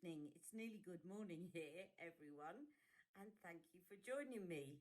evening. It's nearly good morning here, everyone, and thank you for joining me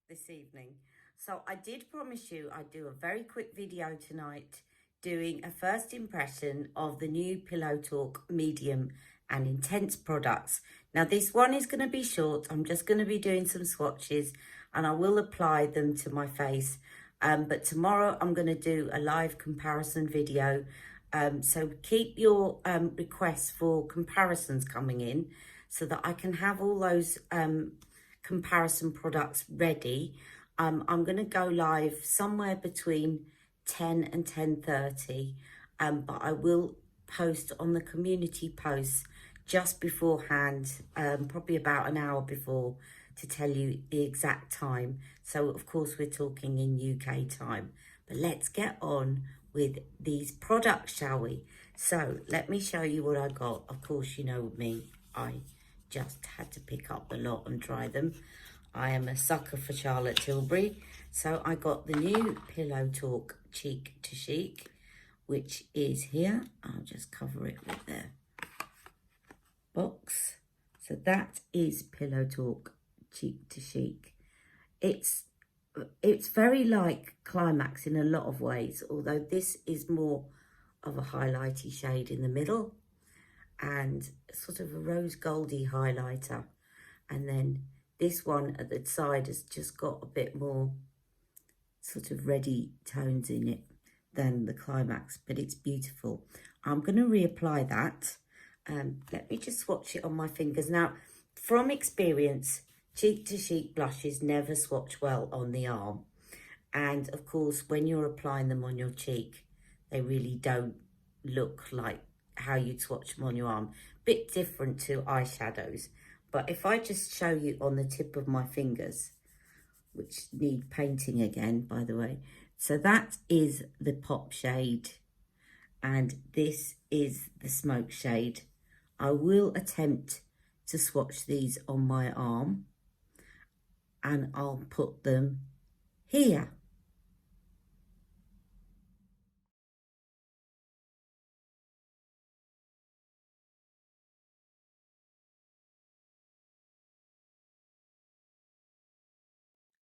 this evening. So I did promise you I'd do a very quick video tonight doing a first impression of the new Pillow Talk medium and intense products. Now this one is going to be short. I'm just going to be doing some swatches and I will apply them to my face. But tomorrow I'm going to do a live comparison video. So keep your requests for comparisons coming in so that I can have all those comparison products ready. I'm going to go live somewhere between 10 and 10:30, but I will post on the community posts just beforehand, probably about an hour before, to tell you the exact time. So of course we're talking in UK time, but let's get on with these products, shall we? So let me show you what I got. Of course, you know me, I just had to pick up the lot and try them. I am a sucker for Charlotte Tilbury. So I got the new Pillow Talk Cheek to Chic, which is here. I'll just cover it with the box. So that is Pillow Talk Cheek to Chic. It's very like Climax in a lot of ways, although this is more of a highlighty shade in the middle and sort of a rose goldy highlighter. And then this one at the side has just got a bit more sort of reddy tones in it than the Climax, but it's beautiful. I'm going to reapply that. Let me just swatch it on my fingers. Now, from experience, Cheek to Chic blushes never swatch well on the arm. And of course, when you're applying them on your cheek, they really don't look like how you'd swatch them on your arm. Bit different to eyeshadows. But if I just show you on the tip of my fingers, which need painting again, by the way. So that is the pop shade. And this is the smoke shade. I will attempt to swatch these on my arm. And I'll put them here.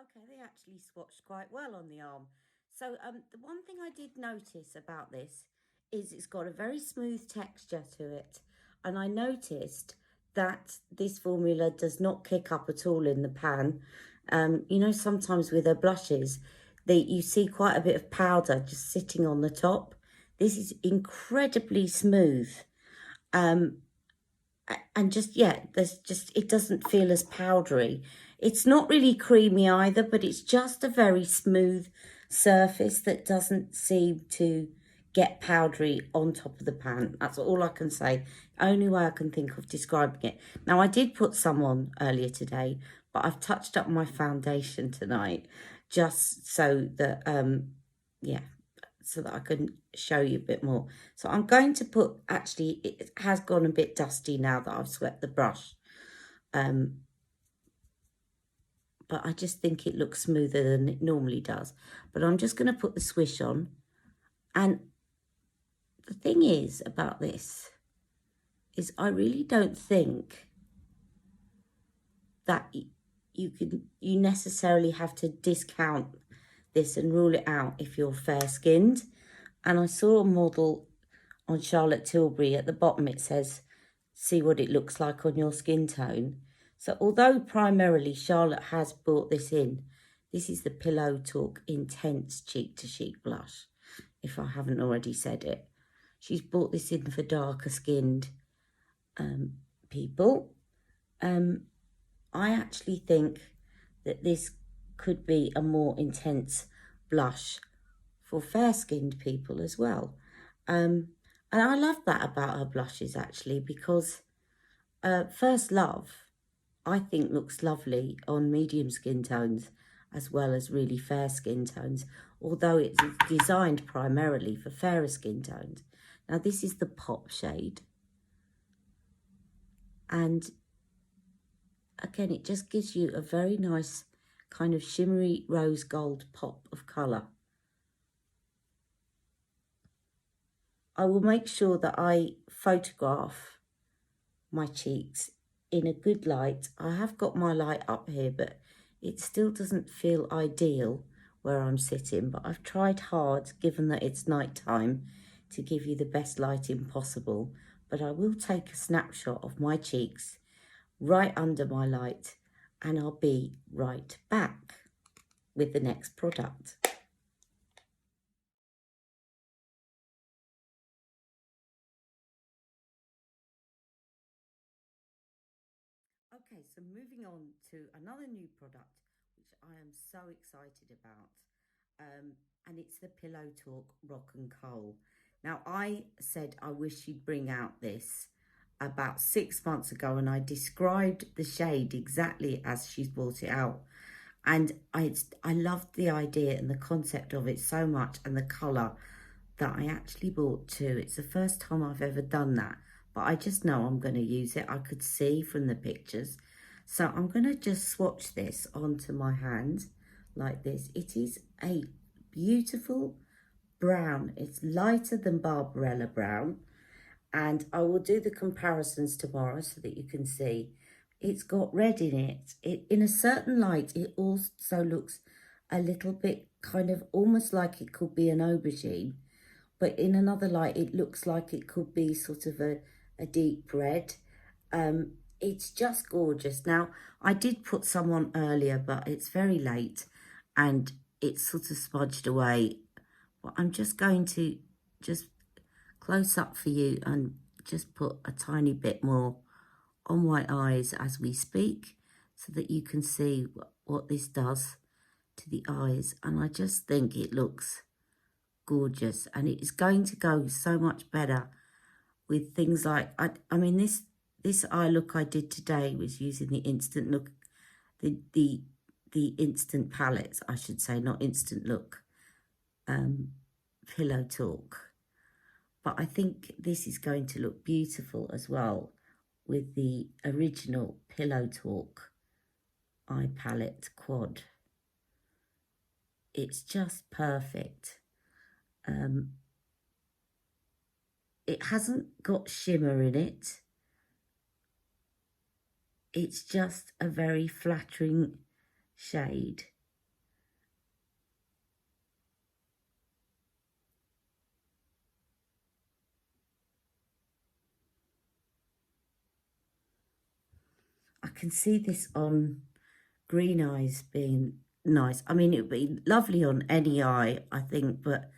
Okay, they actually swatched quite well on the arm. So the one thing I did notice about this is it's got a very smooth texture to it. And I noticed that this formula does not kick up at all in the pan. You know, sometimes with her blushes, you see quite a bit of powder just sitting on the top. This is incredibly smooth. And just, yeah, it doesn't feel as powdery. It's not really creamy either, but it's just a very smooth surface that doesn't seem to get powdery on top of the pan. That's all I can say. Only way I can think of describing it. Now, I did put some on earlier today, but I've touched up my foundation tonight just so that, yeah, so that I can show you a bit more. So I'm going to put, actually, it has gone a bit dusty now that I've swept the brush. But I just think it looks smoother than it normally does. But I'm just going to put the swish on. And the thing is about this is I really don't think that you necessarily have to discount this and rule it out if you're fair-skinned. And I saw a model on Charlotte Tilbury. At the bottom it says, see what it looks like on your skin tone. So although primarily Charlotte has brought this in, this is the Pillow Talk Intense Cheek to Chic blush, if I haven't already said it. She's brought this in for darker skinned people. I actually think that this could be a more intense blush for fair-skinned people as well. And I love that about her blushes, actually, because First Love, I think, looks lovely on medium skin tones as well as really fair skin tones, although it's designed primarily for fairer skin tones. Now, this is the pop shade. And again, it just gives you a very nice kind of shimmery rose gold pop of colour. I will make sure that I photograph my cheeks in a good light. I have got my light up here, but it still doesn't feel ideal where I'm sitting, but I've tried hard, given that it's night time, to give you the best lighting possible. But I will take a snapshot of my cheeks right under my light, and I'll be right back with the next product. Okay, so moving on to another new product, which I am so excited about, and it's the Pillow Talk Rock and Kohl. Now, I said I wish you'd bring out this about 6 months ago, and I described the shade exactly as she's brought it out. And I loved the idea and the concept of it so much, and the colour, that I actually bought two. It's the first time I've ever done that, but I just know I'm going to use it. I could see from the pictures. So I'm going to just swatch this onto my hand like this. It is a beautiful brown. It's lighter than Barbarella brown. And I will do the comparisons tomorrow so that you can see. It's got red in it. In a certain light, it also looks a little bit kind of almost like it could be an aubergine. But in another light, it looks like it could be sort of a deep red. It's just gorgeous. Now, I did put some on earlier, but it's very late and it's sort of smudged away. But I'm just going to just close up for you and just put a tiny bit more on my eyes as we speak so that you can see what this does to the eyes. And I just think it looks gorgeous, and it is going to go so much better with things like I mean this eye look I did today was using the instant look, the instant palettes, I should say, not instant look, Pillow Talk. But I think this is going to look beautiful as well with the original Pillow Talk eye palette quad. It's just perfect. It hasn't got shimmer in it. It's just a very flattering shade. I can see this on green eyes being nice. I mean, it would be lovely on any eye, I think, but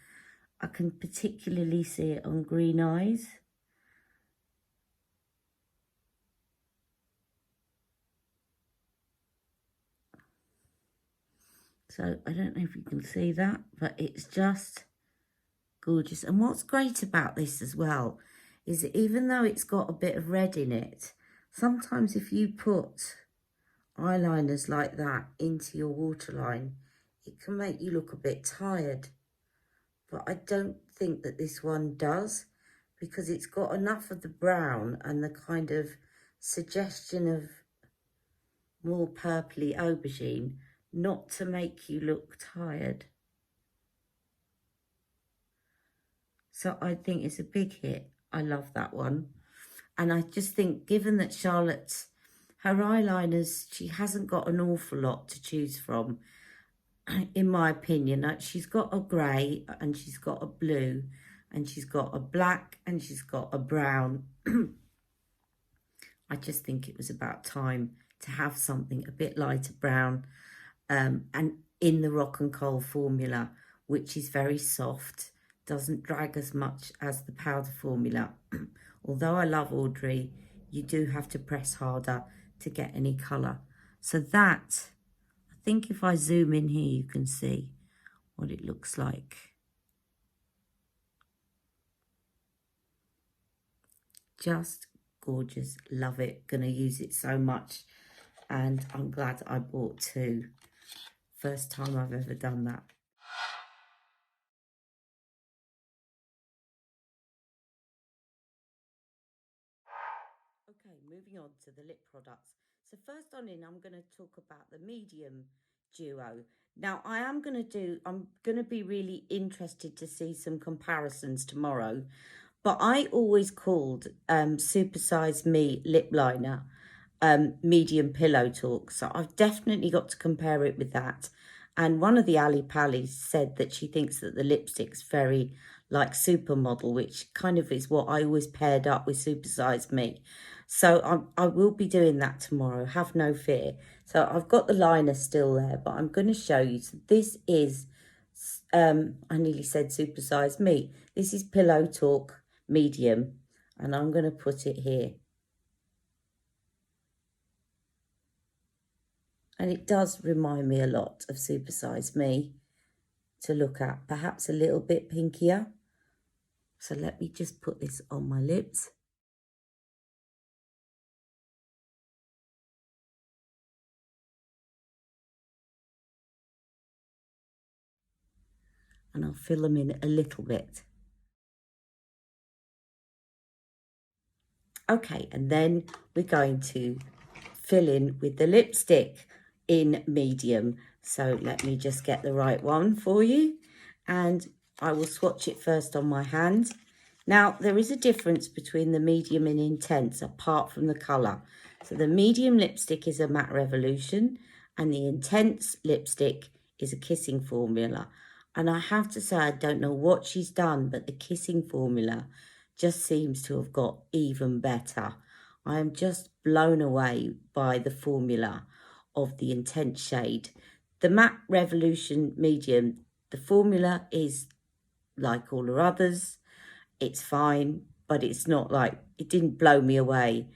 I can particularly see it on green eyes. So I don't know if you can see that, but it's just gorgeous. And what's great about this as well is that even though it's got a bit of red in it, sometimes if you put eyeliners like that into your waterline, it can make you look a bit tired. But I don't think that this one does, because it's got enough of the brown and the kind of suggestion of more purpley aubergine not to make you look tired. So I think it's a big hit. I love that one. And I just think, given that Charlotte's, her eyeliners, she hasn't got an awful lot to choose from, in my opinion. She's got a grey and she's got a blue and she's got a black and she's got a brown. I just think it was about time to have something a bit lighter brown, and in the Rock and Kohl formula, which is very soft, doesn't drag as much as the powder formula. Although I love Audrey, you do have to press harder to get any colour. So that, I think if I zoom in here, you can see what it looks like. Just gorgeous. Love it. Gonna use it so much. And I'm glad I bought two. First time I've ever done that. Okay, moving on to the lip products. So first on in, I'm going to talk about the medium duo. Now, I'm going to be really interested to see some comparisons tomorrow, but I always called Super Size Me lip liner medium pillow talk. So I've definitely got to compare it with that. And one of the Ali Pallies said that she thinks that the lipstick's very like Supermodel, which kind of is what I always paired up with Super Size Me. So I will be doing that tomorrow, have no fear. So I've got the liner still there, but I'm going to show you. So this is, I nearly said Super Size Me. This is Pillow Talk medium, and I'm going to put it here. And it does remind me a lot of Super Size Me to look at, perhaps a little bit pinkier. So let me just put this on my lips. And I'll fill them in a little bit. Okay, and then we're going to fill in with the lipstick in medium. So let me just get the right one for you. And I will swatch it first on my hand. Now, there is a difference between the medium and intense apart from the colour. So the medium lipstick is a Matte Revolution and the intense lipstick is a kissing formula. And I have to say, I don't know what she's done, but the kissing formula just seems to have got even better. I am just blown away by the formula of the intense shade. The Matte Revolution medium, the formula is like all her others. It's fine, but it's not like, it didn't blow me away.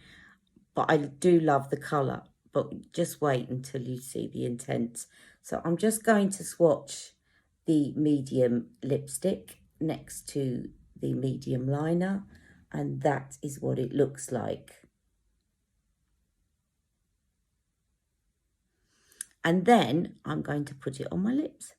But I do love the colour, but just wait until you see the intense. So I'm just going to swatch the medium lipstick next to the medium liner, and that is what it looks like. And then I'm going to put it on my lips.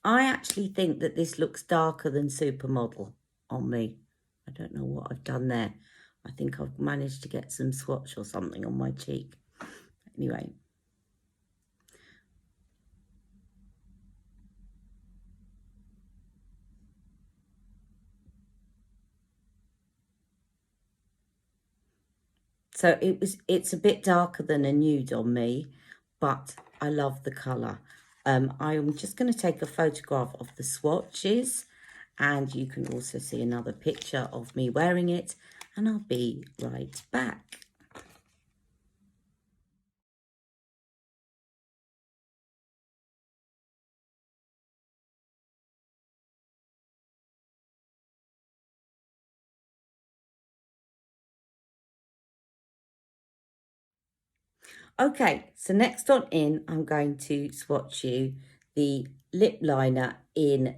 I actually think that this looks darker than Supermodel on me. I don't know what I've done there. I think I've managed to get some swatch or something on my cheek. Anyway. So it's a bit darker than a nude on me, but I love the colour. I'm just going to take a photograph of the swatches, and you can also see another picture of me wearing it, and I'll be right back. Okay, so next on in, I'm going to swatch you the lip liner in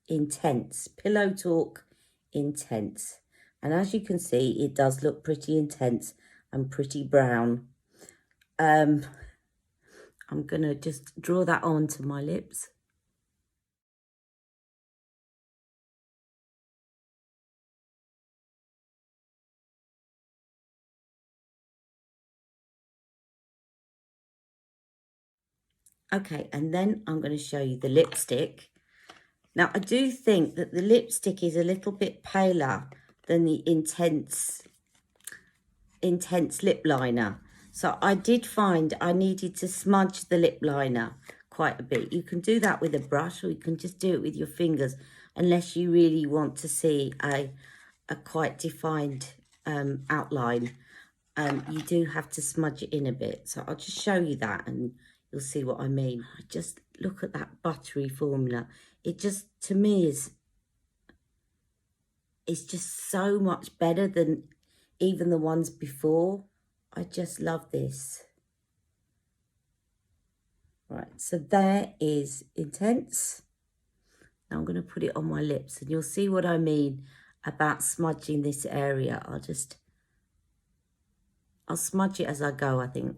Intense, Pillow Talk Intense. And as you can see, it does look pretty intense and pretty brown. I'm going to just draw that onto my lips. Okay, and then I'm going to show you the lipstick. Now, I do think that the lipstick is a little bit paler than the intense lip liner. So I did find I needed to smudge the lip liner quite a bit. You can do that with a brush, or you can just do it with your fingers, unless you really want to see a quite defined outline. You do have to smudge it in a bit. So I'll just show you that and you'll see what I mean. Just look at that buttery formula. It just, to me, it's just so much better than even the ones before. I just love this. Right, so there is Intense. Now I'm going to put it on my lips and you'll see what I mean about smudging this area. I'll smudge it as I go, I think.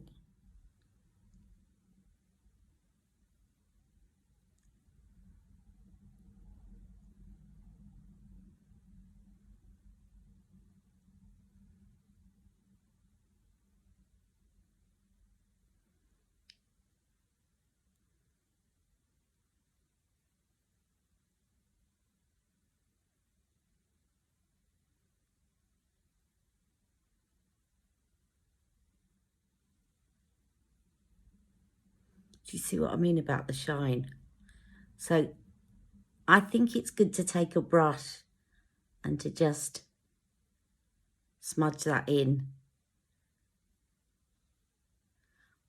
Do you see what I mean about the shine? So I think it's good to take a brush and to just smudge that in,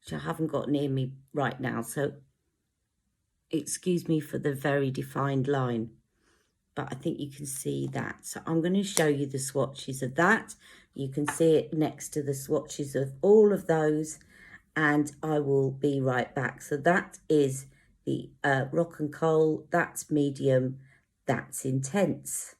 which I haven't got near me right now, so excuse me for the very defined line, but I think you can see that. So I'm going to show you the swatches of that. You can see it next to the swatches of all of those, and I will be right back. So that is the Rock and Kohl, that's medium, that's intense.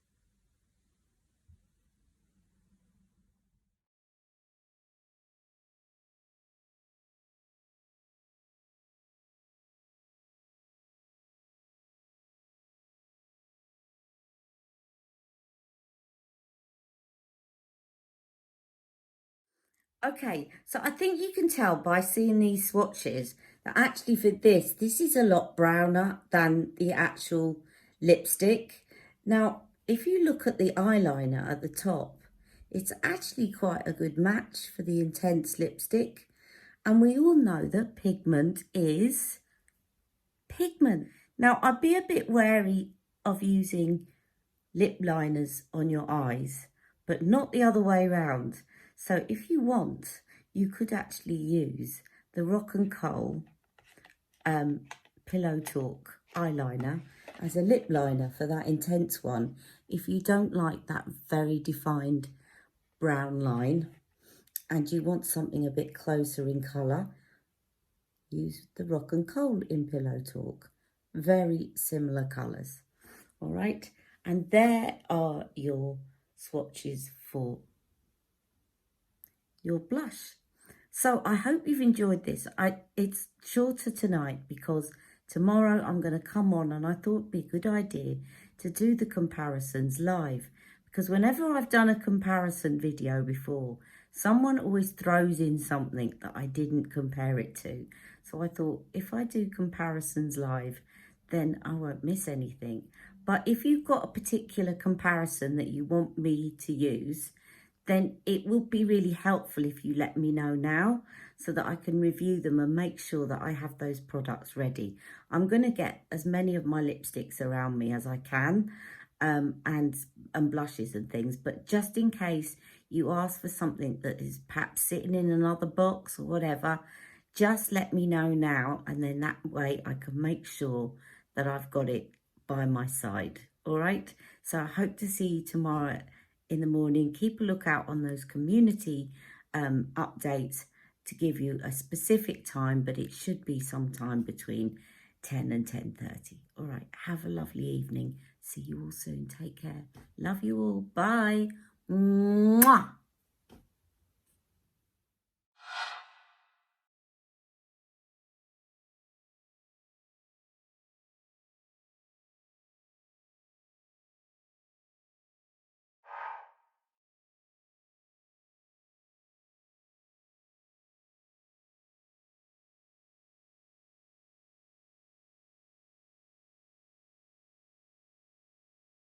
Okay, so I think you can tell by seeing these swatches that actually for this is a lot browner than the actual lipstick. Now, if you look at the eyeliner at the top, it's actually quite a good match for the intense lipstick. And we all know that pigment is pigment. Now, I'd be a bit wary of using lip liners on your eyes, but not the other way around. So if you want, you could actually use the Rock and Kohl Pillow Talk eyeliner as a lip liner for that intense one. If you don't like that very defined brown line and you want something a bit closer in colour, use the Rock and Kohl in Pillow Talk. Very similar colours. All right, and there are your swatches for your blush. So I hope you've enjoyed this. It's shorter tonight because tomorrow I'm going to come on, and I thought it'd be a good idea to do the comparisons live, because whenever I've done a comparison video before, someone always throws in something that I didn't compare it to. So I thought if I do comparisons live, then I won't miss anything. But if you've got a particular comparison that you want me to use, then it will be really helpful if you let me know now so that I can review them and make sure that I have those products ready. I'm going to get as many of my lipsticks around me as I can, and blushes and things, but just in case you ask for something that is perhaps sitting in another box or whatever, just let me know now, and then that way I can make sure that I've got it by my side. All right, so I hope to see you tomorrow in the morning. Keep a lookout on those community updates to give you a specific time, but it should be sometime between 10 and 10:30. All right, have a lovely evening. See you all soon. Take care. Love you all. Bye. Mwah.